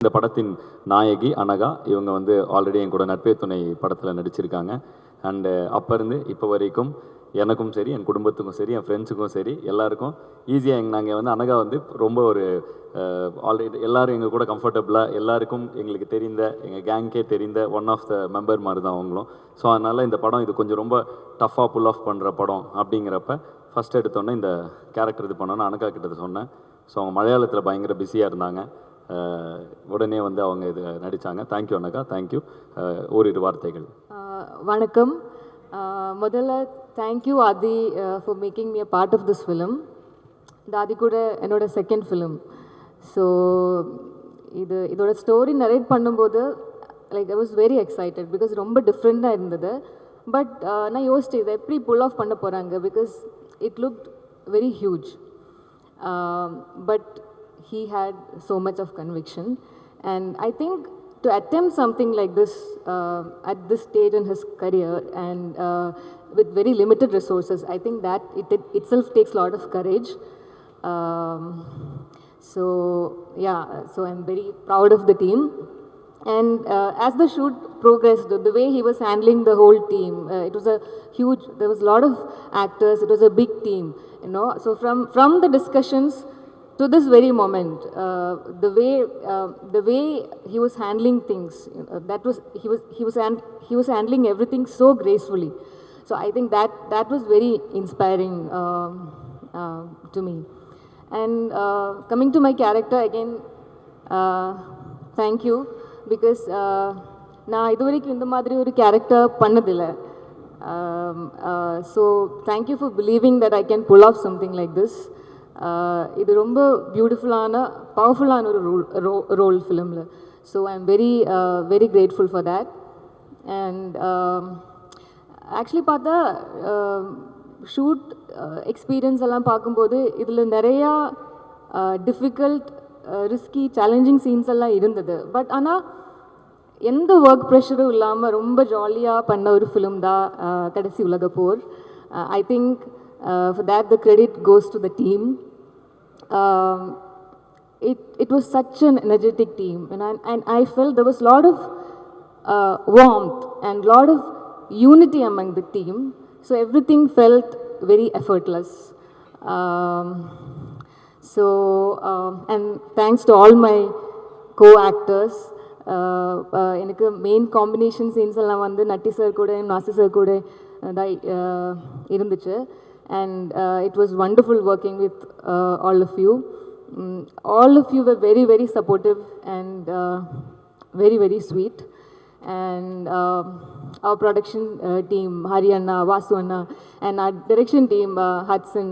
இந்த படத்தின் நாயகி அனகா இவங்க வந்து ஆல்ரெடி என் கூட நட்பே துணை படத்தில் நடிச்சிருக்காங்க. அண்டு அப்போ இருந்து இப்போ வரைக்கும் எனக்கும் சரி, என் குடும்பத்துக்கும் சரி, என் ஃப்ரெண்ட்ஸுக்கும் சரி, எல்லாருக்கும் ஈஸியாக நாங்கள் வந்து அனகா வந்து ரொம்ப ஒரு ஆல்ரெடி எல்லோரும் எங்கள் கூட கம்ஃபர்டபுளாக எல்லாருக்கும் எங்களுக்கு தெரிந்த எங்கள் கேங்கே தெரிந்த ஒன் ஆஃப் த மெம்பர் மாதிரி தான் அவங்களும். ஸோ அதனால் இந்த படம் இது கொஞ்சம் ரொம்ப டஃப்பாக புல் ஆஃப் பண்ணுற படம் அப்படிங்கிறப்ப ஃபஸ்ட் எடுத்தோன்னே இந்த கேரக்டர் இது பண்ணோன்னு அனகா கிட்ட சொன்னேன். ஸோ அவங்க மலையாளத்தில் பயங்கர பிஸியாக இருந்தாங்க. உடனே வந்து அவங்க இது நடித்தாங்க. Thank you Anagha, thank you. ஓரிரு வார்த்தைகள். வணக்கம். முதல்ல thank you Aadhi for making me a part of this film. இந்த ஆதி கூட என்னோட செகண்ட் ஃபிலிம். ஸோ இதோட ஸ்டோரி நரேட் பண்ணும்போது like I was very excited because ரொம்ப டிஃப்ரெண்ட்டாக இருந்தது. பட் நான் யோசிச்சேன் இதை எப்படி புல் ஆஃப் பண்ண போகிறாங்க because it looked very huge. But he had so much of conviction, and I think to attempt something like this at this stage in his career and with very limited resources, I think that it itself takes a lot of courage. So yeah, so I'm very proud of the team. And as the shoot progressed, the way he was handling the whole team, it was a huge, there was a lot of actors, it was a big team, you know. So from the discussions to this very moment, the way he was handling things, that was he was handling everything so gracefully. So I think that was very inspiring to me. And coming to my character again, thank you because நான் இதுவரைக்கும் இந்த மாதிரி ஒரு character பண்ணதில்லை. So thank you for believing that I can pull off something like this. இது ரொம்ப பியூட்டிஃபுல்லான பவர்ஃபுல்லான ஒரு ரோல் ஃபிலிமில். So I am very very grateful for that. And actually பார்த்தா ஷூட் எக்ஸ்பீரியன்ஸ் எல்லாம் பார்க்கும்போது இதில் நிறையா டிஃபிகல்ட் ரிஸ்கி சேலஞ்சிங் சீன்ஸ் எல்லாம் இருந்தது. பட் ஆனால் எந்த ஒர்க் ப்ரெஷரும் இல்லாமல் ரொம்ப ஜாலியாக பண்ண ஒரு ஃபிலிம் தான் கடைசி உலக போர். I think for that the credit goes to the team. It was such an energetic team, and I felt there was a lot of warmth and lot of unity among the team, so everything felt very effortless. And thanks to all my co-actors. எனக்கு main combination scenes எல்லாம் வந்து நட்டி sir கூட நாசி sir கூட தான் இருந்துச்சு. And it was wonderful working with all of you. All of you were very, very supportive and very, very sweet. And our production team, Hari Anna, Vasu Anna, and our direction team, Hudson,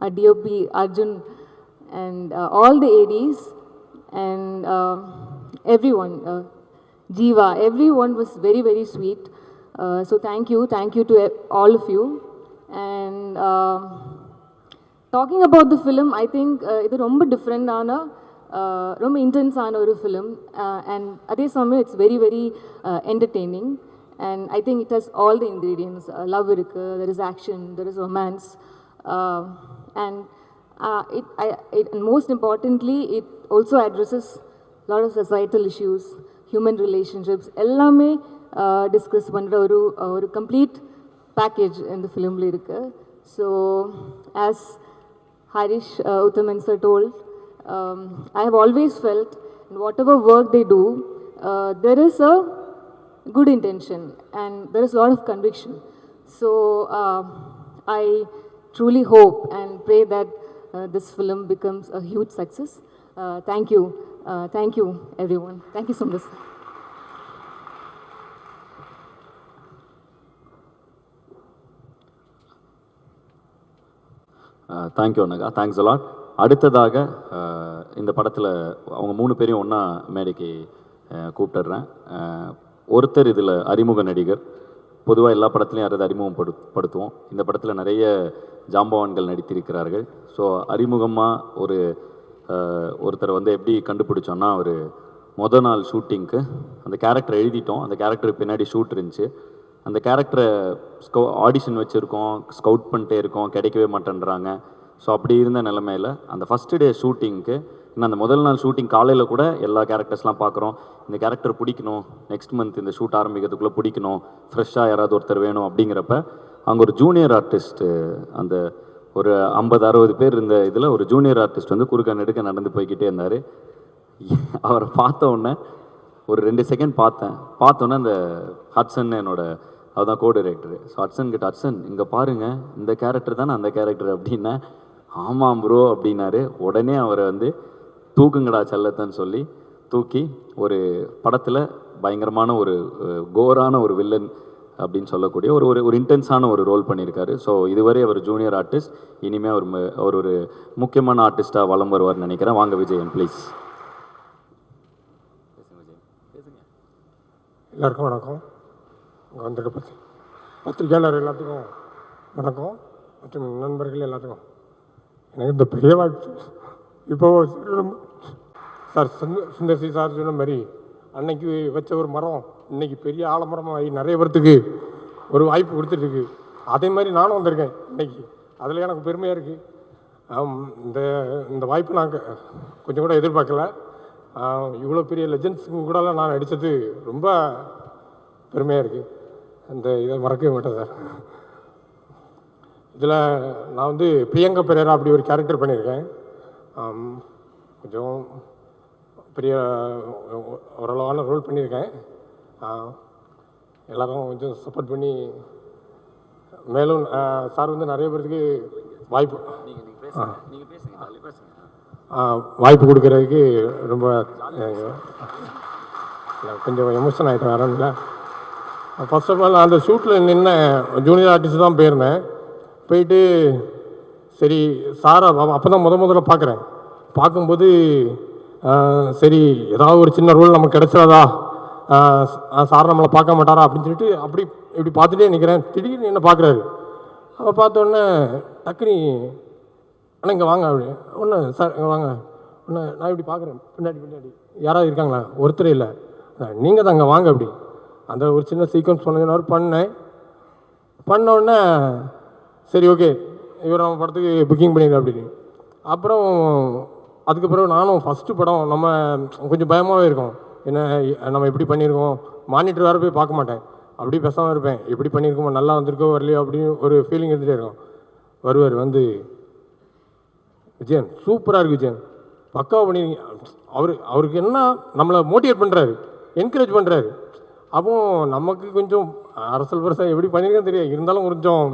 our DOP, Arjun, and all the ADs, and everyone, Jeeva, everyone was very, very sweet. So thank you to all of you. And talking about the film, I think இது ரொம்ப டிஃப்ரெண்டான ரொம்ப இன்டென்ஸான ஒரு film. And அதே சமயம் it's very very entertaining. And I think it has all the ingredients. Love இருக்குது, there is action, there is romance, and most importantly it also addresses lot of societal issues, human relationships எல்லாமே discuss பண்ணுற ஒரு complete package இந்த ஃபிலிமில் இருக்குது. So as Harish Uthaman sir told, I have always felt in whatever work they do, there is a good intention and there is a lot of conviction. So I truly hope and pray that this film becomes a huge success. Thank you everyone. Thank you so much. Thank you Anagha, thanks a lot. அடுத்ததாக இந்த படத்தில் அவங்க 3 பேரையும் ஒன்றா மேடைக்கு கூப்பிட்டுறேன். ஒருத்தர் இதில் அறிமுக நடிகர். பொதுவாக எல்லா படத்துலையும் யாராவது அறிமுகப்படுத்துவோம். இந்த படத்தில் நிறைய ஜாம்பவான்கள் நடித்திருக்கிறார்கள். ஸோ அறிமுகமாக ஒருத்தரை வந்து எப்படி கண்டுபிடிச்சோன்னா, ஒரு மொதல் நாள் ஷூட்டிங்க்கு அந்த கேரக்டர் எழுதிட்டோம். அந்த கேரக்டருக்கு பின்னாடி ஷூட் இருந்துச்சு. அந்த கேரக்டரை ஆடிஷன் வச்சுருக்கோம், ஸ்கவுட் பண்ணிட்டே இருக்கோம், கிடைக்கவே மாட்டேன்றாங்க. ஸோ அப்படி இருந்த நிலமையில் அந்த ஃபஸ்ட்டு டே ஷூட்டிங்க்கு ஏன்னா அந்த முதல் நாள் ஷூட்டிங் காலையில் கூட எல்லா கேரக்டர்ஸ்லாம் பார்க்குறோம். இந்த கேரக்டர் பிடிக்கணும், நெக்ஸ்ட் மந்த் இந்த ஷூட் ஆரம்பிக்கிறதுக்குள்ளே பிடிக்கணும், ஃப்ரெஷ்ஷாக யாராவது ஒருத்தர் வேணும் அப்படிங்கிறப்ப அங்கே ஒரு ஜூனியர் ஆர்டிஸ்ட்டு, அந்த ஒரு 50-60 பேர் இருந்த இதில் ஒரு ஜூனியர் ஆர்டிஸ்ட் வந்து குறுக்க நெடுக்க நடந்து போய்கிட்டே இருந்தார். அவரை பார்த்த உடனே ஒரு 2 செகண்ட் பார்த்தோன்னே அந்த ஹட்சன் என்னோட அதுதான் கோ டைரக்டரு. ஸோ ஹட்சன் கிட்ட, ஹட்சன் இங்கே பாருங்கள் இந்த கேரக்டர் தானே அந்த கேரக்டர் அப்படின்னா, ஆமாம் ப்ரோ அப்படின்னாரு. உடனே அவரை வந்து தூக்குங்கடா செல்லத்தன்னு சொல்லி தூக்கி ஒரு படத்தில் பயங்கரமான ஒரு கோரான ஒரு வில்லன் அப்படின்னு சொல்லக்கூடிய ஒரு ஒரு இன்டென்ஸான ஒரு ரோல் பண்ணியிருக்காரு. ஸோ இதுவரை அவர் ஜூனியர் ஆர்டிஸ்ட், இனிமேல் அவர் ஒரு முக்கியமான ஆர்டிஸ்ட்டாக வலம் வருவார்னு நினைக்கிறேன். வாங்க விஜயன் ப்ளீஸ். எல்லாருக்கும் வணக்கம். இங்கே வந்துட்டு பத்திரிகையாளர் எல்லாத்துக்கும் வணக்கம், மற்றும் நண்பர்கள் எல்லாத்துக்கும் எனக்கு இந்த பெரிய வாய்ப்பு. இப்போ சார் சுந்தர்சி சார் சொன்ன மாதிரி அன்னைக்கு வச்ச ஒரு மரம் இன்னைக்கு பெரிய ஆலமரமாக ஆகி நிறைய பேர்த்துக்கு ஒரு வாய்ப்பு கொடுத்துட்ருக்கு. அதே மாதிரி நானும் வந்திருக்கேன் இன்னைக்கு, அதில் எனக்கு பெருமையாக இருக்குது. இந்த இந்த வாய்ப்பு நான் கொஞ்சம் கூட எதிர்பார்க்கல. இவ்வளோ பெரிய லெஜண்ட்ஸுக்கு கூடலாம் நான் நடித்தது ரொம்ப பெருமையாக இருக்குது. அந்த இதை மறக்கவே மாட்டேன் சார். இதில் நான் வந்து பிரியங்கா பெரேரா அப்படி ஒரு கேரக்டர் பண்ணியிருக்கேன். கொஞ்சம் பெரிய ஓரளவான ரோல் பண்ணியிருக்கேன். எல்லோரும் கொஞ்சம் சப்போர்ட் பண்ணி மேலும் சார் வந்து நிறைய பேருக்கு வாய்ப்பு கொடுக்கறதுக்கு ரொம்ப கொஞ்சம் எமோஷன் ஆகிட்டேன். வேற இல்லை. ஃபர்ஸ்ட் ஆஃப் ஆல் அந்த ஷூட்டில் நின்ன ஜூனியர் ஆர்டிஸ்ட் தான் போயிருந்தேன். போயிட்டு சரி சாரை அப்போ தான் முதல்ல பார்க்குறேன். பார்க்கும்போது சரி ஏதாவது ஒரு சின்ன ரோல் நமக்கு கிடைச்சாதா, சார் நம்மளை பார்க்க மாட்டாரா அப்படின்னு சொல்லிட்டு அப்படி இப்படி பார்த்துட்டே நிற்கிறேன். திடீர்னு என்ன பார்க்குறாரு. அப்போ பார்த்தோன்னே டக்குனி ஆனால் இங்கே வாங்க அப்படி ஒன்று சார் இங்கே வாங்க ஒன்று நான் இப்படி பார்க்குறேன். பின்னாடி யாராவது இருக்காங்களா? ஒருத்தர் இல்லை. நீங்கள் தான் அங்கே வாங்க அப்படி அந்த ஒரு சின்ன சீக்வன்ஸ் பண்ணோடனே சரி ஓகே இவர் நம்ம படத்துக்கு புக்கிங் பண்ணிடுறேன் அப்படின்னு. அப்புறம் அதுக்கப்புறம் நானும் ஃபஸ்ட்டு படம் நம்ம கொஞ்சம் பயமாகவே இருக்கும். என்ன நம்ம எப்படி பண்ணியிருக்கோம், மானிட்டர் வேறு போய் பார்க்க மாட்டேன், அப்படி பேசாமல் இருப்பேன். எப்படி பண்ணியிருக்கோமோ, நல்லா வந்திருக்கோ வரலையோ அப்படின்னு ஒரு ஃபீலிங் இருந்துகிட்டே இருக்கும். வருவார் வந்து, விஜயன் சூப்பராக இருக்குது விஜயன், பக்காவாக பண்ணியிருக்கீங்க. அவருக்கு என்ன நம்மளை மோட்டிவேட் பண்ணுறாரு, என்கரேஜ் பண்ணுறாரு. அப்போ நமக்கு கொஞ்சம் அரசல் பரசல் எப்படி பண்ணியிருக்கேன்னு தெரியாது, இருந்தாலும் கொஞ்சம்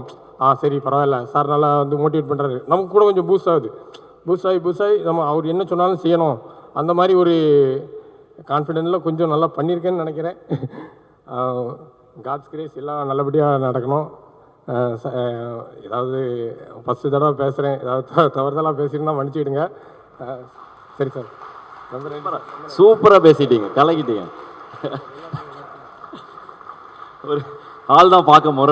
சரி பரவாயில்ல சார் நல்லா வந்து மோட்டிவேட் பண்ணுறாரு. நமக்கு கூட கொஞ்சம் பூஸ்ட் ஆகுது. பூஸ்ட் ஆகி நம்ம அவர் என்ன சொன்னாலும் செய்யணும், அந்த மாதிரி ஒரு கான்ஃபிடென்ட்டில் கொஞ்சம் நல்லா பண்ணியிருக்கேன்னு நினைக்கிறேன். காட்ஸ் கிரேஸ் எல்லாம் நல்லபடியாக நடக்கணும். ஏதாவது ஃபஸ்ட்டு தடவை பேசுகிறேன், ஏதாவது தவறுதலாக பேசியிருந்தா மன்னிச்சுக்கிடுங்க. சரி சார், சூப்பராக பேசிட்டீங்க, கலக்கிட்டீங்க. ஒரு ஆள் தான் பார்க்க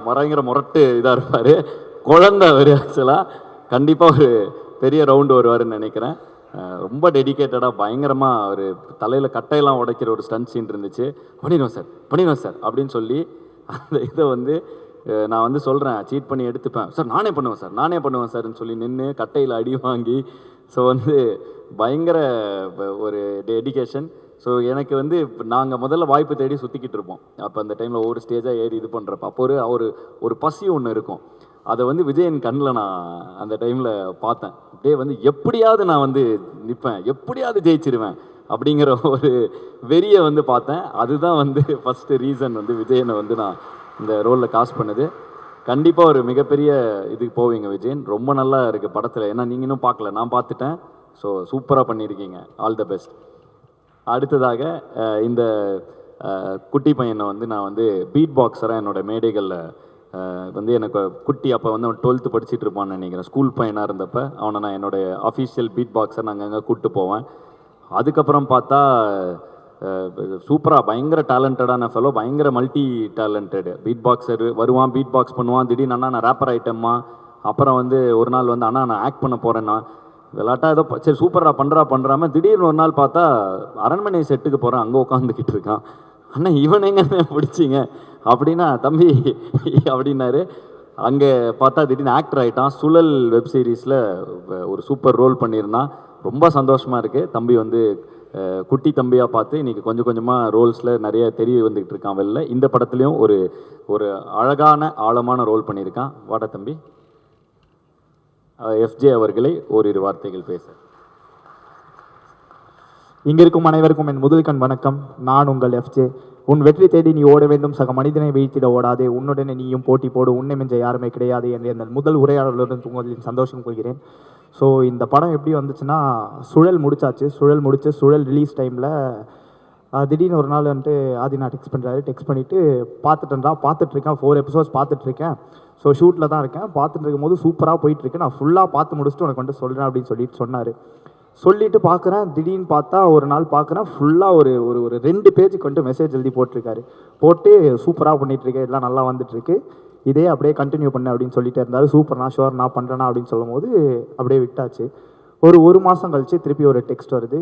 பயங்கர முரட்டு இதாக இருப்பார், குழந்தை அவர். ஆக்சுவலாக கண்டிப்பாக ஒரு பெரிய ரவுண்டு வருவாருன்னு நினைக்கிறேன். ரொம்ப டெடிக்கேட்டடாக பயங்கரமாக ஒரு தலையில் கட்டையெல்லாம் உடைக்கிற ஒரு ஸ்டன்ட் சீன் இருந்துச்சு. பண்ணிடுவோம் சார் அப்படின்னு சொல்லி அந்த இதை வந்து நான் வந்து சொல்கிறேன், சீட் பண்ணி எடுத்துப்பேன் சார், நானே பண்ணுவேன் சார்ன்னு சொல்லி நின்று கட்டையில் அடி வாங்கி. ஸோ வந்து பயங்கர ஒரு டெடிகேஷன். ஸோ எனக்கு வந்து நாங்கள் முதல்ல வாய்ப்பு தேடி சுற்றிக்கிட்டு இருப்போம். அப்போ அந்த டைமில் ஒவ்வொரு ஸ்டேஜாக ஏறி இது பண்ணுறப்ப அப்போ ஒரு பசி ஒன்று இருக்கும். அதை வந்து விஜயன் கண்ணில் நான் அந்த டைமில் பார்த்தேன். அப்படியே வந்து எப்படியாவது நான் வந்து நிற்பேன், எப்படியாவது ஜெயிச்சிருவேன் அப்படிங்கிற ஒரு வெறியை வந்து பார்த்தேன். அதுதான் வந்து ஃபஸ்ட்டு ரீசன் வந்து விஜயனை வந்து நான் இந்த ரோலில் காஸ்ட் பண்ணுது. கண்டிப்பாக ஒரு மிகப்பெரிய இதுக்கு போவீங்க விஜயன். ரொம்ப நல்லா இருக்குது படத்தில். ஏன்னா நீங்கள் இன்னும் பார்க்கல, நான் பார்த்துட்டேன். ஸோ சூப்பராக பண்ணியிருக்கீங்க, ஆல் த பெஸ்ட். அடுத்ததாக இந்த குட்டி பையனை வந்து நான் வந்து பீட் பாக்ஸராக என்னோடய மேடைகளில் வந்து எனக்கு குட்டி அப்போ வந்து அவன் 12th படிச்சுட்டு இருப்பான்னு நினைக்கிறேன். ஸ்கூல் பையனாக இருந்தப்போ அவனை நான் என்னோடய அஃபீஷியல் பீட் பாக்ஸர் நாங்கள் அங்கே கூப்பிட்டு போவேன். அதுக்கப்புறம் பார்த்தா சூப்பராக பயங்கர டேலண்டடான ஃபெலோ, பயங்கர மல்டி டேலண்டடு பீட் பாக்ஸர். வருவான், பீட் பாக்ஸ் பண்ணுவான். திடீர்னு அண்ணா நான் ரேப்பர் ஐட்டம்மா. அப்புறம் வந்து ஒரு நாள் வந்து அண்ணா நான் ஆக்ட் பண்ண போகிறேன்னா விளாட்டா ஏதோ சரி சூப்பராக பண்ணுறாம திடீர்னு ஒரு நாள் பார்த்தா அரண்மனை செட்டுக்கு போகிறேன், அங்கே உட்காந்துக்கிட்டு இருக்கான். அண்ணா இவன் எங்க பிடிச்சிங்க அப்படின்னா, தம்பி அப்படின்னாரு. அங்கே பார்த்தா திடீர்னு ஆக்டர் ஆகிட்டான். சுழல் வெப் சீரிஸில் ஒரு சூப்பர் ரோல் பண்ணியிருந்தான். ரொம்ப சந்தோஷமாக இருக்குது. தம்பி வந்து குட்டி தம்பியாக பார்த்து இன்றைக்கி கொஞ்சம் கொஞ்சமாக ரோல்ஸில் நிறைய தெரிய வந்துக்கிட்டு இருக்கான் வெளில. இந்த படத்துலேயும் ஒரு ஒரு அழகான ஆழமான ரோல் பண்ணியிருக்கான். வாடா தம்பி. எஃப்ஜே அவர்களை ஓரிரு வார்த்தைகள் பேச. இங்கிருக்கும் அனைவருக்கும் என் முதல் கண் வணக்கம். நான் உங்கள் எஃப்ஜே. உன் வெற்றி தேடி நீ ஓட வேண்டும், சக மனிதனை வீழ்த்திட ஓடாதே, உன்னுடனே நீயும் போட்டி போடு, உன்னை மிஞ்ச யாருமே கிடையாது என்று இந்த முதல் உரையாடலுடன் உங்களின் சந்தோஷம் கொள்கிறேன். ஸோ இந்த படம் எப்படி வந்துச்சுன்னா, சுழல் முடிச்சாச்சு. சுழல் முடிச்சு சுழல் ரிலீஸ் டைமில் திடீர்னு ஒரு நாள் வந்துட்டு ஆதினா டெக்ஸ்ட் பண்ணுறாரு. டெக்ஸ்ட் பண்ணிவிட்டு பார்த்துட்ருக்கேன் 4 எபிசோட்ஸ் பார்த்துட்ருக்கேன். ஸோ ஷூட்டில் தான் இருக்கேன். பார்த்துட்டு இருக்கும்போது சூப்பராக போயிட்டுருக்கு, நான் ஃபுல்லாக பார்த்து முடிச்சுட்டு உனக்கு வந்துட்டு சொல்கிறேன் அப்படின்னு சொல்லிட்டு சொன்னார். சொல்லிவிட்டு பார்க்குறேன், திடீர்னு பார்த்தா ஒரு நாள் பார்க்குறேன் ஃபுல்லாக ஒரு ஒரு ஒரு 2 பேஜுக்கு வந்துட்டு மெசேஜ் எழுதி போட்டிருக்காரு. போட்டு சூப்பராக பண்ணிகிட்ருக்கேன், எல்லாம் நல்லா வந்துட்டுருக்கு, இதே அப்படியே கண்டினியூ பண்ணு அப்படின்னு சொல்லிட்டு இருந்தார். சூப்பர், நான் ஷுவர் நான் பண்ணுறேன்னா அப்படின்னு சொல்லும் போது அப்படியே விட்டாச்சு. ஒரு மாதம் கழிச்சு திருப்பி ஒரு டெக்ஸ்ட் வருது,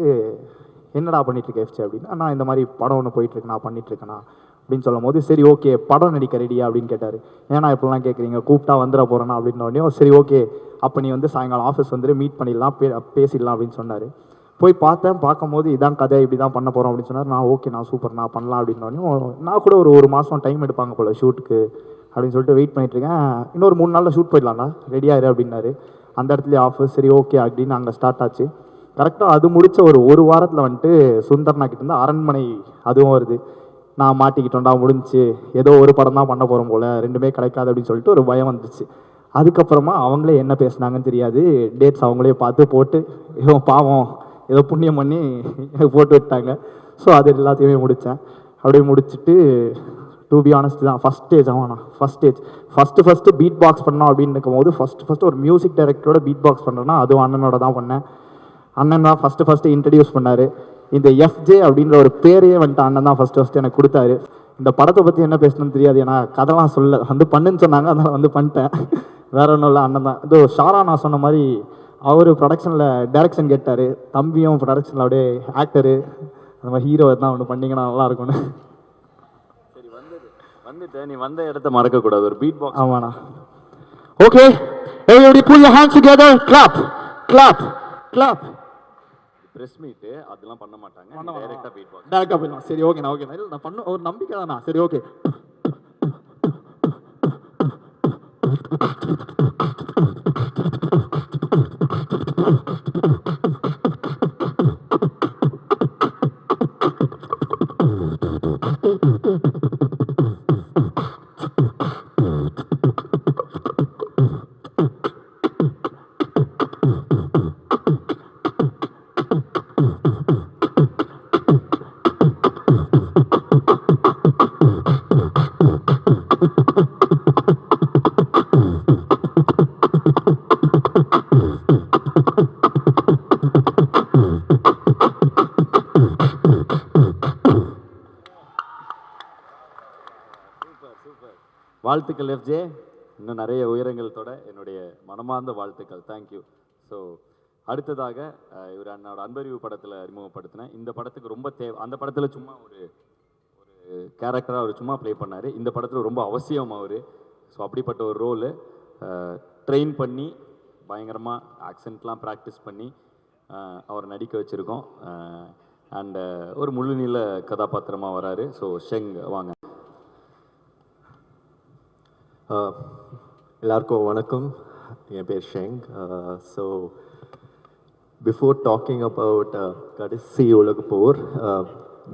என்னடா பண்ணிகிட்ருக்கேன் எஃப்ஜே அப்படின்னா, நான் இந்த மாதிரி படம் ஒன்று போயிட்டுருக்கு, நான் பண்ணிகிட்ருக்கேண்ணா அப்படின்னு சொல்லும் போது, சரி ஓகே படம் நடிக்க ரெடியா அப்படின்னு கேட்டார். ஏன்னா இப்படிலாம் கேட்குறீங்க, கூப்பிட்டா வந்துட போகிறேன்னா அப்படின்னோடனே, சரி ஓகே அப்போ நீ வந்து சாயங்காலம் ஆஃபீஸ் வந்துட்டு மீட் பண்ணிடலாம், பேசிடலாம் அப்படின்னு சொன்னார். போய் பார்த்தேன், பார்க்கும்போது இதான் கதை, இப்படி தான் பண்ண போகிறோம் அப்படின்னு சொன்னார். நான் ஓகே நான் சூப்பர் நான் பண்ணலாம் அப்படின்னோடனே, நான் கூட ஒரு மாதம் டைம் எடுப்பாங்க போல் ஷூட்டுக்கு அப்படின்னு சொல்லிட்டு வெயிட் பண்ணிட்டுருக்கேன். இன்னொரு 3 நாளில் ஷூட் போயிடலாம்ண்ணா, ரெடியாகிரு அப்படின்னாரு. அந்த இடத்துலேயே ஆஃபீஸ், சரி ஓகே அப்படின்னு அங்கே ஸ்டார்ட் ஆச்சு. கரெக்டாக அது முடித்த ஒரு வாரத்தில் வந்துட்டு சுந்தர்னா கிட்டேருந்து அரண்மனை அதுவும் வருது. நான் மாட்டிக்கிட்டோண்டா, முடிஞ்சு ஏதோ ஒரு படம் தான் பண்ண போகிறோம் போல், 2மே கிடைக்காது அப்படின்னு சொல்லிட்டு ஒரு பயம் வந்துச்சு. அதுக்கப்புறமா அவங்களே என்ன பேசுனாங்கன்னு தெரியாது, டேட்ஸ் அவங்களே பார்த்து போட்டு ஏதோ பாவம் ஏதோ புண்ணியம் பண்ணி போட்டு விட்டாங்க. ஸோ அது எல்லாத்தையுமே முடித்தேன். அப்படியே முடிச்சுட்டு டு பி ஆனஸ்ட் தான் first stage first beat box பண்ணோம் அப்படின்னு இருக்கும்போது ஃபஸ்ட்டு ஒரு மியூசிக் டைரக்டரோட பீட் பாக்ஸ் பண்ணுறேன்னா அதுவும் அண்ணனோட தான் பண்ணேன். அண்ணன் தான் ஃபஸ்ட்டு இன்ட்ரடியூஸ் பண்ணார். இந்த எஃப்ஜே அப்படின்ற ஒரு பேரையே வந்துட்டு அண்ணன் தான் ஃபஸ்ட்டு எனக்கு கொடுத்தாரு. இந்த படத்தை பற்றி என்ன பேசணும்னு தெரியாது, ஏன்னா கதைலாம் சொல்ல வந்து பண்ணுன்னு சொன்னாங்க, அதனால் வந்து பண்ணிட்டேன். வேற ஒன்றும் இல்லை, அண்ணன் தான். இதோ ஷாரா நான் சொன்ன மாதிரி அவர் ப்ரொடக்ஷனில் டைரக்ஷன் கேட்டார், தம்பியும் ப்ரொடக்ஷனில் அப்படியே ஆக்டரு, அந்த மாதிரி ஹீரோ தான் ஒன்று பண்ணிங்கன்னா நல்லா இருக்கும்னு. சரி வந்துட்டு நீ வந்த இடத்த மறக்கக்கூடாது, ஒரு பீட் பாக்ஸ். ஆமாண்ணா. Okay everybody put your hands together, clap. Press மீட்டு அதெல்லாம் பண்ண மாட்டாங்க, டைரக்டாக பீட் பாக்ஸ் டேரக்டாக போயிடலாம். சரி ஓகேண்ணா இல்லை நான் பண்ண ஒரு நம்பிக்கை தானா. சரி ஓகே. வாழ்த்துக்கள் எஃப்ஜே, இன்னும் நிறைய உயரங்கள் தொட என்னுடைய மனமார்ந்த வாழ்த்துக்கள். தேங்க்யூ. ஸோ அடுத்ததாக இவர் என்னோட அன்பறிவு படத்தில் அறிமுகப்படுத்தினேன். இந்த படத்துக்கு ரொம்ப அந்த படத்தில் சும்மா ஒரு கேரக்டராக அவர் சும்மா ப்ளே பண்ணார். இந்த படத்தில் ரொம்ப அவசியம் அவர். ஸோ அப்படிப்பட்ட ஒரு ரோலு ட்ரெயின் பண்ணி பயங்கரமாக ஆக்சென்ட்லாம் ப்ராக்டிஸ் பண்ணி அவர் நடிக்க வச்சுருக்கோம். அண்டு ஒரு முழு நீள கதாபாத்திரமாக வராரு. ஸோ ஷெங் வாங்க. எல்லாருக்கும் வணக்கம், என் பேர் Sheng. So before talking about கடைசி உலக போர்,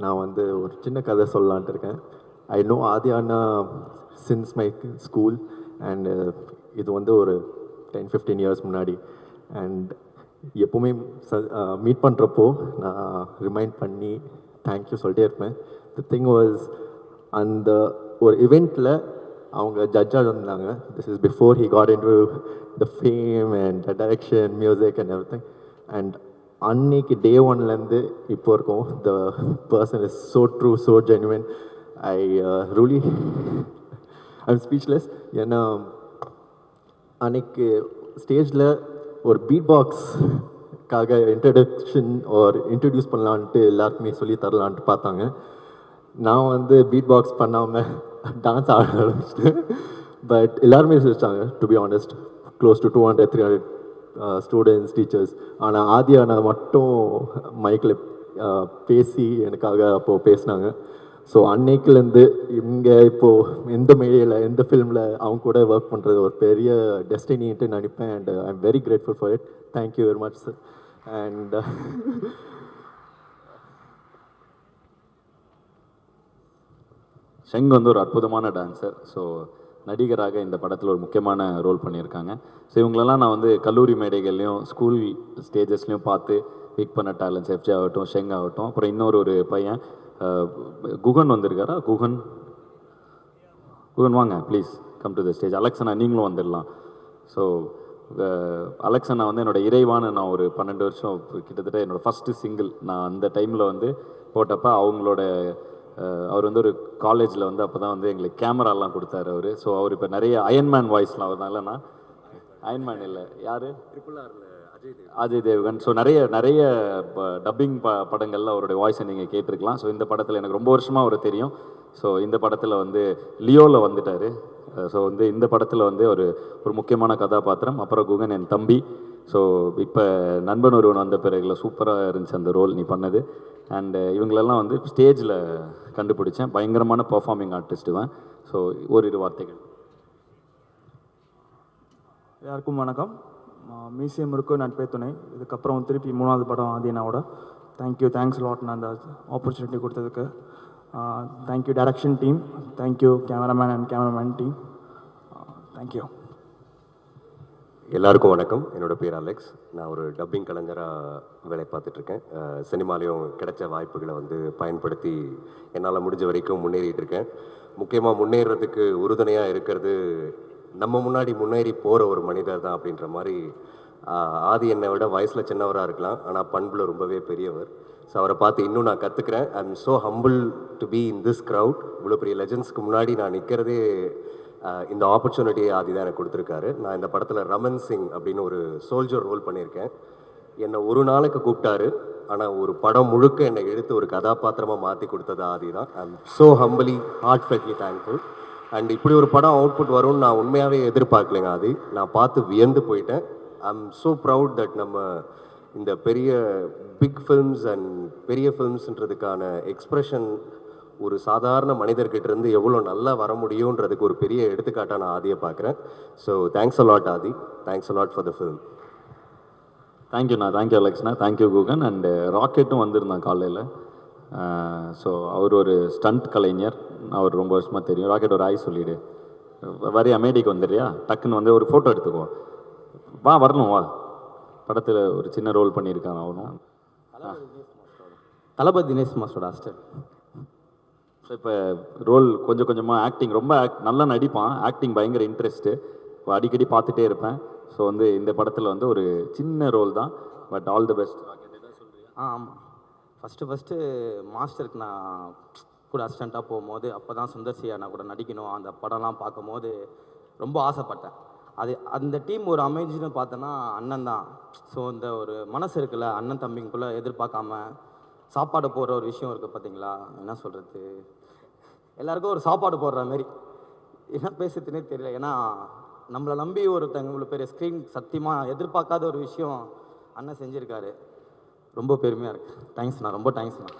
நான் வந்து ஒரு சின்ன கதை சொல்லலான்ட்டு இருக்கேன். ஐ நோ ஆதி அண்ணா சின்ஸ் மை ஸ்கூல் அண்ட் இது வந்து ஒரு 10-15 இயர்ஸ் முன்னாடி. அண்ட் எப்போவுமே மீட் பண்ணுறப்போ நான் ரிமைண்ட் பண்ணி தேங்க்யூ சொல்லிட்டே இருப்பேன். தி திங் வாஸ், அந்த ஒரு இவெண்ட்டில் அவங்க ஜட்ஜாக இருந்தாங்க. This is before he got into the fame and the direction, music and everything. And அன்னைக்கு டே ஒன்லேருந்து இப்போ இருக்கும், the person is so true, so genuine. I really I'm speechless. ஏன்னா அன்னைக்கு ஸ்டேஜில் ஒரு பீட் பாக்ஸ்க்காக இன்ட்ரடியூஸ் பண்ணலான்ட்டு எல்லாருக்குமே சொல்லி தரலான்ட்டு பார்த்தாங்க. நான் வந்து பீட் பாக்ஸ் பண்ணாமல் டான்ஸ் ஆட ஆரம்பிச்சிட்டு, பட் எல்லாருமே சிரிச்சாங்க. To be honest, close to 200-300 students teachers. ஆனால் ஆதி அண்ணா மட்டும் மைக்கில் பேசி எனக்காக அப்போது பேசினாங்க. ஸோ அன்னைக்குலேருந்து இங்கே இப்போது எந்த மேடையில் எந்த ஃபிலிமில் அவங்க கூட ஒர்க் பண்ணுறது ஒரு பெரிய டெஸ்டினின்ட்டு நினைப்பேன். And I am very grateful for it. Thank you very much sir. And Sheng வந்து ஒரு அற்புதமான டான்ஸர். ஸோ நடிகராக இந்த படத்தில் ஒரு முக்கியமான ரோல் பண்ணியிருக்காங்க. ஸோ இவங்களெல்லாம் நான் வந்து கல்லூரி மேடைகள்லையும் ஸ்கூல் ஸ்டேஜஸ்லையும் பார்த்து பிக் பண்ண டேலண்ட்ஸ் எஃப்ஜே ஆகட்டும், ஷெங் ஆகட்டும். அப்புறம் இன்னொரு ஒரு பையன் குகன் வந்திருக்காரா? குகன் வாங்க please come to the stage. Alexana நீங்களும் வந்துடலாம். ஸோ அலெக்சனா வந்து என்னோடய இறைவான நான் ஒரு 12 வருஷம் கிட்டத்தட்ட என்னோடய ஃபஸ்ட்டு சிங்கிள் நான் அந்த டைமில் வந்து போட்டப்போ அவங்களோட அவர் வந்து ஒரு காலேஜில் வந்து அப்போ தான் வந்து எங்களுக்கு கேமராலாம் கொடுத்தாரு அவர். ஸோ அவர் இப்போ நிறைய அயன்மேன் வாய்ஸ்லாம் வரனாலண்ணா அயன்மேன் இல்லை யார் அஜய் தேவ்கன். ஸோ நிறைய டப்பிங் படங்களில் அவருடைய வாய்ஸை நீங்கள் கேட்டிருக்கலாம். ஸோ இந்த படத்தில் எனக்கு ரொம்ப வருஷமாக அவர் தெரியும். ஸோ இந்த படத்தில் வந்து லியோவில் வந்துட்டார். ஸோ வந்து இந்த படத்தில் வந்து ஒரு முக்கியமான கதாபாத்திரம். அப்புறம் குகன் என் தம்பி. ஸோ இப்போ நண்பன் ஒருவன் வந்த பிறகுல சூப்பராக இருந்துச்சு அந்த ரோல் நீ பண்ணது. அண்டு இவங்களெல்லாம் வந்து ஸ்டேஜில் கண்டுபிடிச்சேன். பயங்கரமான பர்ஃபார்மிங் ஆர்டிஸ்ட்டுவேன். ஸோ ஓரிரு வார்த்தைகள். எல்லாருக்கும் வணக்கம். மியூசியம் இருக்கும் நட்பே துணை. இதுக்கப்புறம் திருப்பி 3வது படம் ஆதினாவோட. தேங்க்ஸ் லாட் நான் அந்த ஆப்பர்ச்சுனிட்டி கொடுத்ததுக்கு. Thank you direction team, thank you cameraman team, thank you. எல்லாருக்கும் வணக்கம். என்னோடய பேர் அலெக்ஸ். நான் ஒரு டப்பிங் கலைஞராக வேலை பார்த்துட்ருக்கேன். சினிமாலேயும் கிடைச்ச வாய்ப்புகளை வந்து பயன்படுத்தி என்னால் முடிஞ்ச வரைக்கும் முன்னேறிட்டு இருக்கேன். முக்கியமாக முன்னேறதுக்கு உறுதுணையாக இருக்கிறது நம்ம முன்னாடி முன்னேறி போகிற ஒரு மனிதர் தான் அப்படின்ற மாதிரி. ஆதி என்னை விட வயசில் சின்னவராக இருக்கலாம், ஆனால் பண்பில் ரொம்பவே பெரியவர். ஸோ அவரை பார்த்து இன்னும் நான் கற்றுக்கிறேன். I am so humble to be in this crowd. இவ்வளோ பெரிய லெஜண்ட்ஸ்க்கு முன்னாடி நான் நிற்கிறதே இந்த ஆப்பர்ச்சுனிட்டியை ஆதி தான் எனக்கு கொடுத்துருக்காரு. நான் இந்த படத்தில் ரமன் சிங் அப்படின்னு ஒரு சோல்ஜர் ரோல் பண்ணியிருக்கேன். என்னை ஒரு நாளைக்கு கூப்பிட்டாரு, ஆனால் ஒரு படம் முழுக்க என்னை எடுத்து ஒரு கதாபாத்திரமாக மாற்றி கொடுத்தது ஆதி தான். I am so humbly heartfeltly thankful. And இப்படி ஒரு படம் அவுட்புட் வரும்னு நான் உண்மையாகவே எதிர்பார்க்கலைங்க ஆதி. நான் பார்த்து வியந்து போயிட்டேன். ஐ எம் ஸோ ப்ரவுட் தட் நம்ம இந்த பெரிய பிக் ஃபில்ம்ஸ் அண்ட் பெரிய ஃபில்ம்ஸ்ன்றதுக்கான எக்ஸ்ப்ரெஷன் ஒரு சாதாரண மனிதர்கிட்டேருந்து எவ்வளோ நல்லா வர முடியுன்றதுக்கு ஒரு பெரிய எடுத்துக்காட்டாக நான் ஆதியை பார்க்குறேன். So thanks a lot Aadhi. Thanks a lot for the film. தேங்க்யூண்ணா. தேங்க்யூ அலெக்ஸ்ண்ணா. தேங்க்யூ குகன். அண்டு ராக்கெட்டும் வந்திருந்தான் காலையில். ஸோ அவர் ஒரு ஸ்டண்ட் கலைஞர். அவர் ரொம்ப வருஷமாக தெரியும். ராக்கெட் ஒரு ஆய் சொல்லிவிடு. வரையா மேடைக்கு வந்துடுறியா? டக்குன்னு வந்து ஒரு ஃபோட்டோ எடுத்துக்கோ. வரணும் வா. படத்தில் ஒரு சின்ன ரோல் பண்ணியிருக்கான் அவனும். தளபதி தினேஷ் மாஸ்டரோட அசிஸ்டன்ட். ஸோ இப்போ ரோல் கொஞ்சம் கொஞ்சமாக ஆக்டிங் ரொம்ப நல்லா நடிப்பான். ஆக்டிங் பயங்கர இன்ட்ரெஸ்ட்டு. அடிக்கடி பார்த்துட்டே இருப்பேன். ஸோ வந்து இந்த படத்தில் வந்து ஒரு சின்ன ரோல் தான். But all the best. ஆமாம். ஃபஸ்ட்டு மாஸ்டருக்கு நான் கூட அசிஸ்டண்ட்டாக போகும்போது அப்போ தான் சுந்தர்சியா நான் கூட நடிக்கணும். அந்த படம்லாம் பார்க்கும்போது ரொம்ப ஆசைப்பட்டேன். அந்த டீம் ஒரு அமைஞ்சுன்னு பார்த்தோன்னா அண்ணன் தான். ஸோ இந்த ஒரு மனசு இருக்குல்ல, அண்ணன் தம்பிக்குள்ளே எதிர்பார்க்காம சாப்பாடு போடுற ஒரு விஷயம் இருக்குது பார்த்தீங்களா, என்ன சொல்கிறது, எல்லாருக்கும் ஒரு சாப்பாடு போடுற மாதிரி என்ன பேசுறதுனே தெரியல. ஏன்னா நம்மளை நம்பி ஒருத்தங்க இவ்வளோ பெரிய ஸ்க்ரீன் சத்தியமாக எதிர்பார்க்காத ஒரு விஷயம் அண்ணன் செஞ்சுருக்காரு. ரொம்ப பெருமையாக இருக்குது. தேங்க்ஸ்ண்ணா, ரொம்ப தேங்க்ஸ்ண்ணா.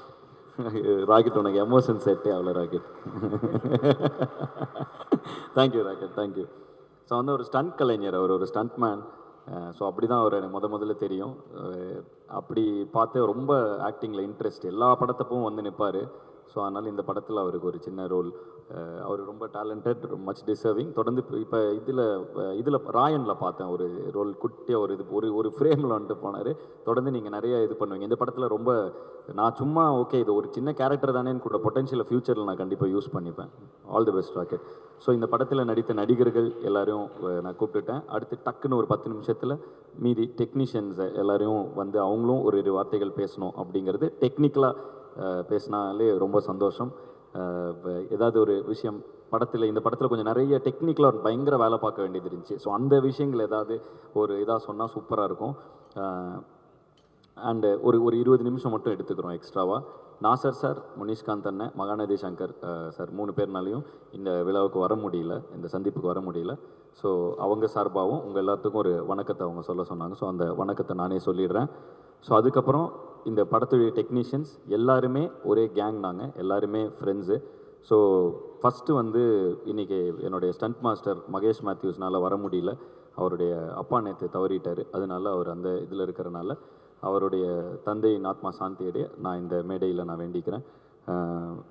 ராக்கெட் உனக்கு எமோஷன் செட்டே அவ்வளோ rocket. Thank you rocket, thank you. So வந்து ஒரு ஸ்டண்ட் கலைஞர், அவர் ஒரு ஸ்டண்ட் மேன். ஸோ அப்படி தான் அவர் எனக்கு முதல்ல தெரியும். அப்படி பார்த்து ரொம்ப ஆக்டிங்கில் இன்ட்ரெஸ்ட், எல்லா படத்தப்பவும் வந்து நிற்பார். ஸோ அதனால் இந்த படத்தில் அவருக்கு ஒரு சின்ன ரோல். அவர் ரொம்ப டேலண்டட், மச் டிசர்விங். தொடர்ந்து இப்போ இதில் ராயனில் பார்த்தேன் ஒரு ரோல், குட்டியாக ஒரு ஃப்ரேமில் வந்துட்டு போனார். தொடர்ந்து நீங்கள் நிறைய இது பண்ணுவீங்க. இந்த படத்தில் ரொம்ப நான் சும்மா ஓகே இது ஒரு சின்ன கேரக்டர் தானேன்னு கூட பொட்டன்ஷியலை ஃப்யூச்சரில் நான் கண்டிப்பாக யூஸ் பண்ணிப்பேன். All the best rocket. So இந்த படத்தில் நடித்த நடிகர்கள் எல்லாரையும் நான் கூப்பிட்டுட்டேன். அடுத்து டக்குன்னு ஒரு 10 நிமிஷத்தில் மீதி டெக்னீஷியன்ஸை எல்லாரையும் வந்து அவங்களும் ஒரு வார்த்தைகள் பேசணும். அப்படிங்கிறது டெக்னிக்கலாக பேசினாலே ரொம்ப சந்தோஷம். ஏதாவது ஒரு விஷயம் இந்த படத்தில் கொஞ்சம் நிறைய டெக்னிக்கலாக பயங்கர வேலை பார்க்க வேண்டியது இருந்துச்சு. ஸோ அந்த விஷயங்கள் ஏதாவது ஒரு இதாக சொன்னால் சூப்பராக இருக்கும். அண்டு ஒரு 20 நிமிஷம் மட்டும் எடுத்துக்கிறோம் எக்ஸ்ட்ராவாக. நாசர் சார், முனிஷ்காந்த் அண்ணன், மகாநதி சங்கர் சார் 3 பேர்னாலையும் இந்த விழாவுக்கு வர முடியல, இந்த சந்திப்புக்கு வர முடியல. ஸோ அவங்க சார்பாகவும் உங்கள் எல்லாத்துக்கும் ஒரு வணக்கத்தை அவங்க சொல்ல சொன்னாங்க. ஸோ அந்த வணக்கத்தை நானே சொல்லிடுறேன். ஸோ அதுக்கப்புறம் இந்த படத்துடைய டெக்னீஷியன்ஸ் எல்லாருமே ஒரே கேங், நாங்கள் எல்லாருமே ஃப்ரெண்ட்ஸு. ஸோ ஃபஸ்ட்டு வந்து இன்றைக்கி என்னுடைய ஸ்டண்ட் மாஸ்டர் மகேஷ் மேத்யூஸ்னால் வர முடியல. அவருடைய அப்பா நேற்று தவறிட்டார். அதனால அவர் அந்த இதில் இருக்கிறனால அவருடைய தந்தையின் ஆத்மா சாந்தியடைய நான் இந்த மேடையில் நான் வேண்டிக்கிறேன்.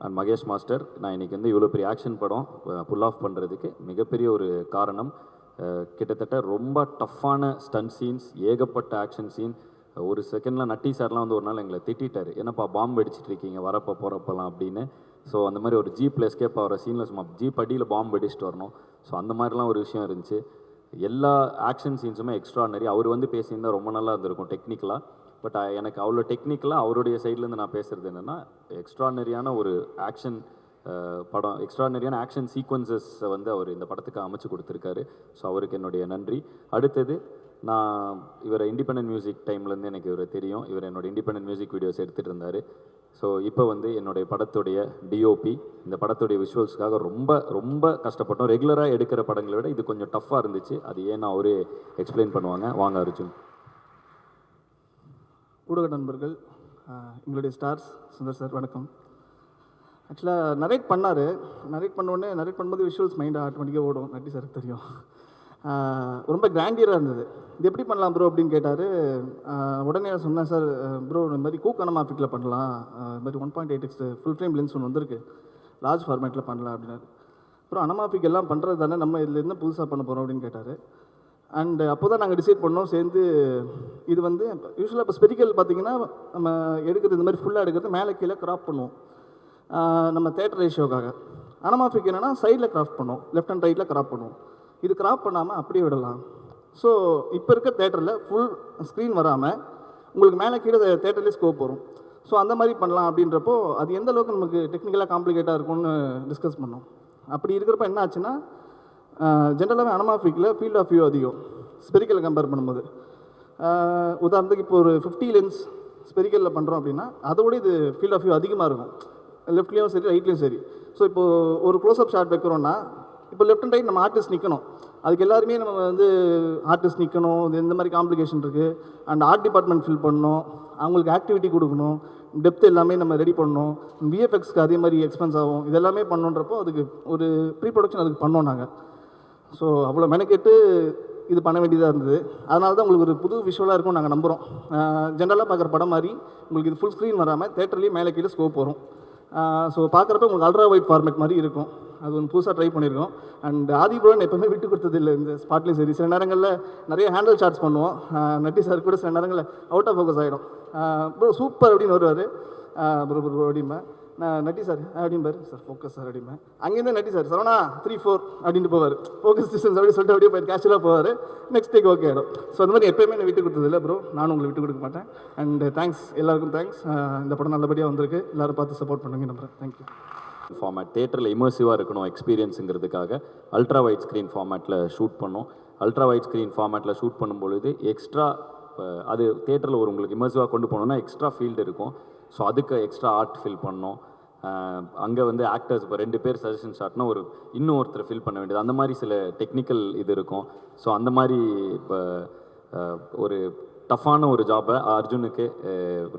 அண்ட் மகேஷ் மாஸ்டர், நான் இன்றைக்கி வந்து இவ்வளோ பெரிய ஆக்ஷன் படம் புல் ஆஃப் பண்ணுறதுக்கு மிகப்பெரிய ஒரு காரணம், கிட்டத்தட்ட ரொம்ப டஃப்பான ஸ்டண்ட் சீன்ஸ், ஏகப்பட்ட ஆக்ஷன் சீன். ஒரு செகண்டில் நட்டி சார்லாம் வந்து ஒரு நாள் எங்களை திட்டார், என்னப்பா பாம்பு அடிச்சிட்டு இருக்கீங்க வரப்போ போகிறப்பெல்லாம் அப்படின்னு. ஸோ அந்த மாதிரி ஒரு ஜீப்பில் எஸ்கேப் ஆகிற சீனில் சும்மா ஜீப் அடியில் பாம்பு அடிச்சுட்டு வரணும். ஸோ அந்த மாதிரிலாம் ஒரு விஷயம் இருந்துச்சு. எல்லா ஆக்ஷன் சீன்ஸுமே எக்ஸ்ட்ரானரி. அவர் வந்து பேசியிருந்தால் ரொம்ப நல்லா இருந்திருக்கும் டெக்னிக்கலாக. பட் எனக்கு அவ்வளோ டெக்னிக்கலாக அவருடைய சைட்லேருந்து நான் பேசுகிறது என்னென்னா, எக்ஸ்ட்ரானரியான ஒரு ஆக்ஷன் படம், எக்ஸ்ட்ரானரியான ஆக்ஷன் சீக்வன்சஸை வந்து அவர் இந்த படத்துக்கு அமைச்சு கொடுத்துருக்காரு. ஸோ அவருக்கு என்னுடைய நன்றி. அடுத்தது, நான் இவரை இண்டிபெண்டன்ட் மியூசிக் டைம்லேருந்து எனக்கு இவரை தெரியும். இவர் என்னோட இண்டிபெண்டன்ட் மியூசிக் வீடியோஸ் எடுத்துகிட்டு இருந்தார். ஸோ இப்போ வந்து என்னுடைய படத்துடைய டிஓபி, இந்த படத்துடைய விஷுவல்ஸ்க்காக ரொம்ப ரொம்ப கஷ்டப்பட்டோம். ரெகுலராக எடுக்கிற படங்களை விட இது கொஞ்சம் டஃப்பாக இருந்துச்சு. அது ஏன்னா அவரே எக்ஸ்பிளைன் பண்ணுவாங்க. வாங்க அர்ஜுன். ஊடக நண்பர்கள், எங்களுடைய ஸ்டார்ஸ், சுந்தர் சார் வணக்கம். ஆக்சுவலாக நரேட் பண்ணார். நரேட் பண்ணோடனே நரேட் பண்ணும்போது விஷுவல்ஸ் மைண்ட் ஆட்டோமேட்டிக்காக ஓடும். நட்டி சாருக்கு தெரியும். ரொம்ப கிராண்டியராக இருந்தது. இது எப்படி பண்ணலாம் ப்ரோ அப்படின்னு கேட்டார். உடனே சொன்னேன், சார் ப்ரோ இந்த மாதிரி கூக் அனமாஃபிக்கில் பண்ணலாம், இது மாதிரி 1.8x ஃபுல் ஃப்ரேம் லென்ஸ் ஒன்று வந்திருக்கு, லார்ஜ் ஃபார்மேட்டில் பண்ணலாம் அப்படின்னாரு. அப்புறம் அனமாஃபிக் எல்லாம் பண்ணுறது தானே, நம்ம இதில் என்ன புதுசாக பண்ண போகிறோம் அப்படின்னு கேட்டார். அண்ட் அப்போ தான் நாங்கள் டிசைட் பண்ணோம் சேர்ந்து. இது வந்து யூஸ்வலாக இப்போ ஸ்பெரிக்கல் பார்த்தீங்கன்னா நம்ம எடுக்கிறது இந்த மாதிரி ஃபுல்லாக எடுக்கிறது மேலே கீழே கிராப் பண்ணுவோம் நம்ம தேட்டர் ரேஷியோக்காக. அனமாஃபிக் என்னென்னா சைடில் கிராஃப்ட் பண்ணுவோம், லெஃப்ட் அண்ட் ரைட்டில் கிராப் பண்ணுவோம். இது கிராப் பண்ணாமல் அப்படியே விடலாம். ஸோ இப்போ இருக்க தேட்டரில் ஃபுல் ஸ்க்ரீன் வராமல் உங்களுக்கு மேலே கீழே தேட்டர்லேயே ஸ்கோப் வரும். ஸோ அந்த மாதிரி பண்ணலாம் அப்படின்றப்போ அது எந்த அளவுக்கு நமக்கு டெக்னிக்கலாக காம்ப்ளிகேட்டாக இருக்கும்னு டிஸ்கஸ் பண்ணோம். அப்படி இருக்கிறப்ப என்ன ஆச்சுன்னா, ஜென்ரலாகவே அனமாஃபிக்கில் ஃபீல்ட் ஆஃப் வியூ அதிகம் ஸ்பெரிக்கலை கம்பேர் பண்ணும்போது. உதாரணத்துக்கு இப்போ ஒரு 50 லென்ஸ் ஸ்பெரிக்கலில் பண்ணுறோம் அப்படின்னா அதோட இது ஃபீல்ட் ஆஃப் வியூ அதிகமாக இருக்கும், லெஃப்ட்லேயும் சரி ரைட்லேயும் சரி. ஸோ இப்போது ஒரு க்ளோஸ்அப் ஷாட் வைக்கிறோன்னா இப்போ லெஃப்ட் அண்ட் ரைட் நம்ம ஆர்டிஸ்ட் நிற்கணும், அதுக்கு எல்லாருமே நம்ம வந்து ஆர்டிஸ்ட் நிற்கணும், இது இந்த மாதிரி காம்ப்ளிகேஷன் இருக்குது. அண்ட் ஆர்ட் டிபார்ட்மெண்ட் ஃபில் பண்ணணும், அவங்களுக்கு ஆக்டிவிட்டி கொடுக்கணும், டெப்த் எல்லாமே நம்ம ரெடி பண்ணணும், விஎஃப்எக்ஸ்க்கு அதே மாதிரி எக்ஸ்பென்ஸ் ஆகும். இதெல்லாமே பண்ணணுன்றப்போ அதுக்கு ஒரு ப்ரீ ப்ரொடக்ஷன் அதுக்கு பண்ணோம் நாங்கள். ஸோ அவ்வளோ மெனக்கெட்டு இது பண்ண வேண்டியதாக இருந்தது. அதனால தான் உங்களுக்கு ஒரு புது விஷுவலாக இருக்கும் நாங்கள் நம்புகிறோம். ஜென்ரலாக பார்க்குற படம் மாதிரி உங்களுக்கு இது ஃபுல் ஸ்க்ரீன் வராமல் தேட்டர்லேயே மேலே கீழே ஸ்கோப் வரும். ஸோ பார்க்குறப்ப உங்களுக்கு அல்ட்ரா வைட் ஃபார்மேட் மாதிரி இருக்கும். அது ஒன்று புதுசாக ட்ரை பண்ணியிருக்கோம். அண்ட் ஆதி ப்ரோன் எப்போவுமே விட்டு கொடுத்தது இல்லை இந்த ஸ்பாட்லேயும் சரி. சில நேரங்களில் நிறைய ஹேண்டில் ஷாட்ஸ் பண்ணுவோம். நட்டி சார் கூட சில நேரங்களில் அவுட் ஆஃப் ஃபோக்கஸ் ஆகிடும். ப்ரோ சூப்பர் அப்படின்னு வருவார், ப்ரோ ப்ரோ அப்படிம்பேன். நான் நட்டி சார் அப்படிம்பார், சார் ஃபோக்கஸ் சார் அப்படிம்பேன். அங்கேருந்து நட்டி சார் சரவணா 3-4 அப்படின்ட்டு போவார். ஃபோக்கஸ் டிஸ்டன்ஸ் அப்படி சொல்லிட்டு அப்படியே போய் கேஷுவலாக போவார். நெக்ஸ்ட் டேக் ஓகே ஆகிடும். ஸோ அந்த மாதிரி எப்போயுமே நான் விட்டு கொடுத்ததில்லை ப்ரோ, நானும் உங்களுக்கு விட்டு கொடுக்க மாட்டேன். அண்ட் தேங்க்ஸ், எல்லாருக்கும் தேங்க்ஸ். இந்த படம் நல்லபடியாக வந்திருக்கு, எல்லோரும் பார்த்து சப்போர்ட் பண்ணுங்க நம்புகிறேன். தேங்க்யூ. ஃபார்மேட் தேட்டரில் இமர்சிவாக இருக்கணும் எக்ஸ்பீரியன்ஸுங்கிறதுக்காக அல்ட்ரா வைட் ஸ்க்ரீன் ஃபார்மேட்டில் ஷூட் பண்ணோம். அல்ட்ரா வைட் ஸ்க்ரீன் ஃபார்மேட்டில் ஷூட் பண்ணும்பொழுது எக்ஸ்ட்ரா அது தேட்டரில் ஒரு உங்களுக்கு இமர்சிவாக கொண்டு போனோம்னா எக்ஸ்ட்ரா ஃபீல்டு இருக்கும். ஸோ அதுக்கு எக்ஸ்ட்ரா ஆர்ட் ஃபில் பண்ணோம். அங்கே வந்து ஆக்டர்ஸ் இப்போ 2 பேர் சஜஷன் ஷாட்னா ஒரு இன்னும் ஒருத்தர் ஃபில் பண்ண வேண்டியது, அந்த மாதிரி சில டெக்னிக்கல் இது இருக்கும். ஸோ அந்த மாதிரி இப்போ ஒரு டஃப்பான ஒரு ஜாபை அர்ஜுனுக்கு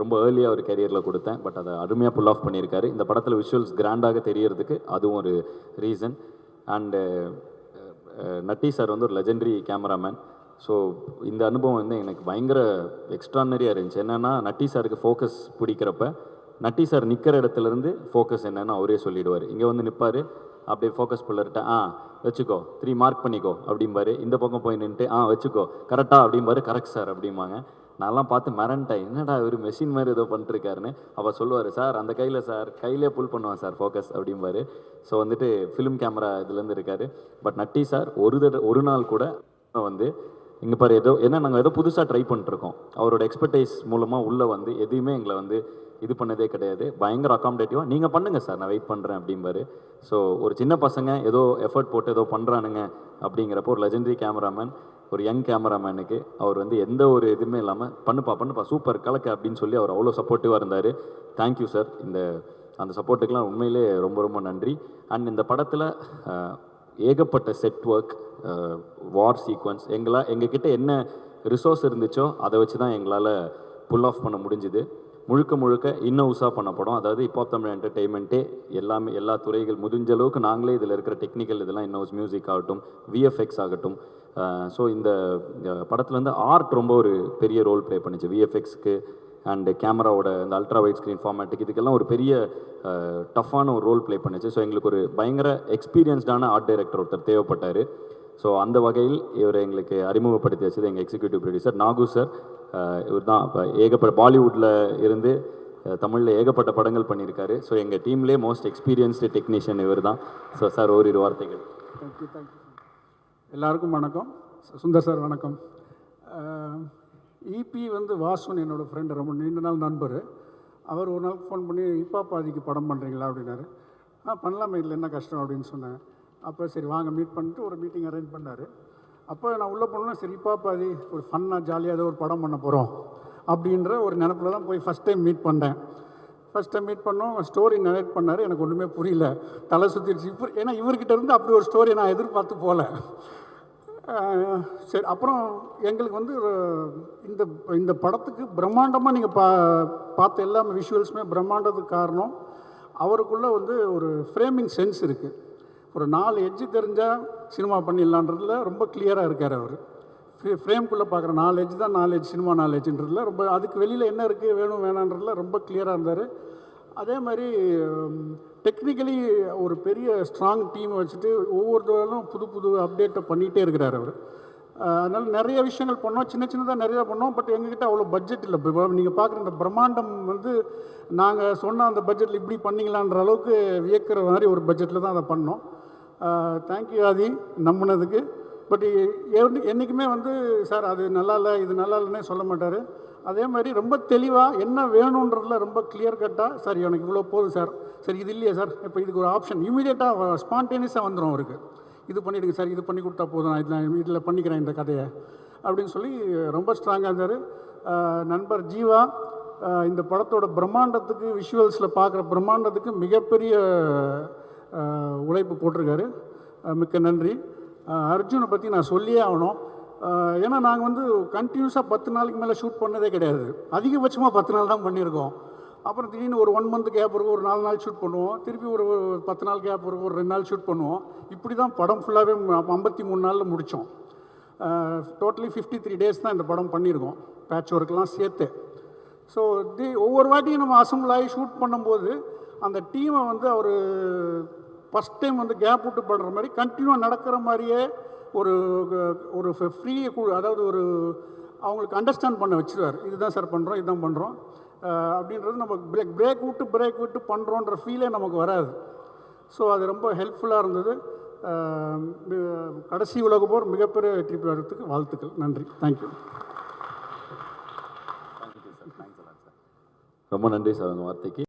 ரொம்ப ஏர்லியாக ஒரு கேரியரில் கொடுத்தேன். பட் அதை அருமையாக புல் ஆஃப் பண்ணியிருக்காரு. இந்த படத்தில் விஷுவல்ஸ் கிராண்டாக தெரியறதுக்கு அதுவும் ஒரு ரீசன். அண்டு நட்டி சார் வந்து ஒரு லெஜெண்டரி கேமராமேன். ஸோ இந்த அனுபவம் வந்து எனக்கு பயங்கர எக்ஸ்ட்ரானரியாக இருந்துச்சு. என்னென்னா நட்டி சாருக்கு ஃபோக்கஸ் பிடிக்கிறப்ப நட்டி சார் நிற்கிற இடத்துலேருந்து ஃபோக்கஸ் என்னென்னு அவரே சொல்லிவிடுவார். இங்கே வந்து நிற்பார், அப்படியே ஃபோக்கஸ் புல்லர்கிட்ட வச்சுக்கோ 3 மார்க் பண்ணிக்கோ அப்படிம்பாரு. இந்த பக்கம் போய் நின்றுட்டு வச்சுக்கோ கரெக்டாக அப்படிம்பாரு. கரெக்ட் சார் அப்படிம்பாங்க. நான்லாம் பார்த்து மிரண்டேன், என்னடா ஒரு மெஷின் மாதிரி ஏதோ பண்ணிட்டுருக்காருன்னு. அப்போ சொல்லுவார், சார் அந்த கையில் சார் கையிலே புல் பண்ணுவான் சார் ஃபோக்கஸ் அப்படிம்பாரு. ஸோ வந்துட்டு ஃபிலிம் கேமரா இதுலேருந்து இருக்கார். பட் நட்டி சார் ஒரு நாள் கூட வந்து இங்கே பாரு ஏதோ ஏன்னா நாங்கள் ஏதோ புதுசாக ட்ரை பண்ணிட்டுருக்கோம். அவரோட எக்ஸ்பர்டைஸ் மூலமாக உள்ளே வந்து எதையுமே எங்களை வந்து இது பண்ணதே கிடையாது. பயங்கர அகாமடேட்டிவாக நீங்கள் பண்ணுங்கள் சார் நான் வெயிட் பண்ணுறேன் அப்படிம்பாரு. ஸோ ஒரு சின்ன பசங்க ஏதோ எஃபர்ட் போட்டு ஏதோ பண்ணுறானுங்க அப்படிங்கிறப்போ ஒரு லெஜெண்டரி கேமராமேன் ஒரு யங் கேமராமேனுக்கு அவர் வந்து எந்த ஒரு இதுவுமே இல்லாமல் பண்ணுப்பா சூப்பர் கலக்க அப்படின்னு சொல்லி அவர் அவ்வளோ சப்போர்ட்டிவாக இருந்தார். Thank you sir. அந்த சப்போர்ட்டுக்கெலாம் உண்மையிலே ரொம்ப ரொம்ப நன்றி. அண்ட் இந்த படத்தில் ஏகப்பட்ட செட் ஒர்க், வார் சீக்வன்ஸ், எங்ககிட்ட என்ன ரிசோர்ஸ் இருந்துச்சோ அதை வச்சு தான் எங்களால் புல் ஆஃப் பண்ண முடிஞ்சுது. முழுக்க இன்னோஸாக பண்ண படம். அதாவது இப்போ தமிழ் என்டர்டெயின்மெண்ட்டே எல்லா துறைகள் முடிஞ்ச அளவுக்கு நாங்களே இதில் இருக்கிற டெக்னிக்கல் இதெல்லாம் இன்னோஸ் மியூசிக் ஆகட்டும், விஎஃப்எக்ஸ் ஆகட்டும். ஸோ இந்த படத்தில் வந்து ஆர்ட் ரொம்ப ஒரு பெரிய ரோல் ப்ளே பண்ணிச்சு விஎஃப்எக்ஸ்க்கு அண்டு கேமராவோட இந்த அல்ட்ரா வைட் ஸ்க்ரீன் ஃபார்மேட்டுக்கு இதுக்கெல்லாம் ஒரு பெரிய டஃப்பான ஒரு ரோல் ப்ளே பண்ணிச்சு. ஸோ எங்களுக்கு ஒரு பயங்கர எக்ஸ்பீரியன்ஸ்டான ஆர்ட் டைரக்டர் ஒருத்தர் தேவைப்பட்டார். ஸோ அந்த வகையில் இவர் எங்களுக்கு அறிமுகப்படுத்தி வச்சது எங்கள் எக்ஸிக்யூட்டிவ் ப்ரொடியூசர் நாகு சார். இவர் தான் இப்போ ஏகப்பட்ட பாலிவுட்டில் இருந்து தமிழில் ஏகப்பட்ட படங்கள் பண்ணியிருக்காரு. ஸோ எங்கள் டீம்லேயே மோஸ்ட் எக்ஸ்பீரியன்ஸ்டு டெக்னீஷியன் இவர் தான். ஸோ சார் ஓரிரு வார்த்தைகள். தேங்க்யூ. எல்லாருக்கும் வணக்கம். சுந்தர் சார் வணக்கம். இபி வந்து வாசுன்னு என்னோடய ஃப்ரெண்டு, ரொம்ப நீண்ட நாள் நண்பர். அவர் ஒரு நாள் ஃபோன் பண்ணி இப்பா பாதிக்கு படம் பண்ணுறீங்களா அப்படின்னாரு. பண்ணலாமே, இதில் என்ன கஷ்டம் அப்படின்னு சொன்னேன். அப்போ சரி வாங்க மீட் பண்ணிட்டு ஒரு மீட்டிங் அரேஞ்ச் பண்ணார். அப்போ நான் உள்ளே போனோன்னா சரி இப்பா பாதி ஒரு ஃபன்னாக ஜாலியாக ஏதோ ஒரு படம் பண்ண போகிறோம் அப்படின்ற ஒரு நினப்பில் தான் போய் ஃபஸ்ட் டைம் மீட் பண்ணேன். ஃபஸ்ட் டைம் மீட் பண்ணோம். ஸ்டோரி நரேட் பண்ணார். எனக்கு ஒன்றுமே புரியல, தலை சுற்றிடுச்சு. ஏன்னா இவர்கிட்ட இருந்து அப்படி ஒரு ஸ்டோரி நான் எதிர்பார்த்து போகல. சரி, அப்புறம் எங்களுக்கு வந்து இந்த படத்துக்கு பிரம்மாண்டமாக நீங்கள் பார்த்த எல்லா விஷுவல்ஸுமே பிரம்மாண்டத்துக்கு காரணம் அவருக்குள்ளே வந்து ஒரு ஃப்ரேமிங் சென்ஸ் இருக்குது. ஒரு 4 எட்ஜு தெரிஞ்சால் சினிமா பண்ணிடலான்றதுல ரொம்ப கிளியராக இருக்கார் அவர். ஃப்ரேம்குள்ளே பார்க்குற 4 எட்ஜ் தான் 4 எட்ஜ் சினிமா 4 எட்ஜுன்றதுல ரொம்ப, அதுக்கு வெளியில் என்ன இருக்குது வேணும் வேணான்றதுல ரொம்ப கிளியராக இருந்தார். அதே மாதிரி டெக்னிக்கலி ஒரு பெரிய ஸ்ட்ராங் டீம் வச்சுட்டு ஒவ்வொரு தடவையும் புது அப்டேட்டை பண்ணிகிட்டே இருக்கிறார் அவர். அதனால் நிறைய விஷயங்கள் பண்ணோம், சின்னதாக நிறையா பண்ணோம். பட் எங்ககிட்ட அவ்வளோ பட்ஜெட் இல்லை. நீங்கள் பார்க்குற இந்த பிரம்மாண்டம் வந்து நாங்கள் சொன்ன அந்த பட்ஜெட்டில் இப்படி பண்ணிங்களான்ற அளவுக்கு வியக்கிற மாதிரி ஒரு பட்ஜெட்டில் தான் அதை பண்ணோம். Thank you Aadhi நம்பினதுக்கு. பட் என்றைக்குமே வந்து சார் அது நல்லா இல்லை இது நல்லா இல்லைன்னே சொல்ல மாட்டார். அதே மாதிரி ரொம்ப தெளிவாக என்ன வேணுன்றதுல ரொம்ப கிளியர் கட்டாக, சார் எனக்கு இவ்வளோ போதும் சார், சரி இது இல்லையா சார், இப்போ இதுக்கு ஒரு ஆப்ஷன் இமீடியட்டாக ஸ்பான்டேனியஸாக வந்துடும் அவருக்கு. இது பண்ணிவிடுங்க சார், இது பண்ணி கொடுத்தா போதும், நான் இதில் பண்ணிக்கிறேன் இந்த கதையை அப்படின்னு சொல்லி ரொம்ப ஸ்ட்ராங்காக இருந்தார். நண்பர் ஜீவா இந்த படத்தோட பிரம்மாண்டத்துக்கு, விஷுவல்ஸில் பார்க்குற பிரம்மாண்டத்துக்கு மிகப்பெரிய உழைப்பு போட்டிருக்காரு. மிக்க நன்றி. அர்ஜுனை பற்றி நான் சொல்லியே ஆகணும். ஏன்னா நாங்கள் வந்து கண்டினியூஸாக 10 நாளைக்கு மேலே ஷூட் பண்ணதே கிடையாது. அதிகபட்சமாக 10 நாள் தான் பண்ணியிருக்கோம். அப்புறம் திடீர்னு ஒரு 1 மந்த் கேப் இருக்கும், ஒரு 4 நாள் ஷூட் பண்ணுவோம், திருப்பி ஒரு 10 நாள் கேப் இருக்கும், ஒரு 2 நாள் ஷூட் பண்ணுவோம். இப்படி தான் படம் ஃபுல்லாகவே 53 நாளில் முடித்தோம். டோட்டலி 53 டேஸ் தான் இந்த படம் பண்ணியிருக்கோம், பேட்ச் ஒர்க்லாம் சேர்த்து. ஸோ ஒவ்வொரு வாட்டியும் நம்ம அசம்பிள் ஆகி ஷூட் பண்ணும்போது அந்த டீமை வந்து அவர் ஃபஸ்ட் டைம் வந்து கேப் விட்டு பண்ணுற மாதிரி கண்டினியூவாக நடக்கிற மாதிரியே ஒரு ஃப்ரீ, அதாவது ஒரு அவங்களுக்கு அண்டர்ஸ்டாண்ட் பண்ண வச்சுருவார். இதுதான் சார் பண்ணுறோம், இதுதான் பண்ணுறோம் அப்படின்றது நம்ம பிரேக் விட்டு பண்ணுறோன்ற ஃபீலே நமக்கு வராது. ஸோ அது ரொம்ப ஹெல்ப்ஃபுல்லாக இருந்தது. கடைசி உலக போர் மிகப்பெரிய வெற்றி பெறத்துக்கு வாழ்த்துக்கள். நன்றி. தேங்க்யூ. ரொம்ப நன்றி சார் உங்கள் வார்த்தைக்கு.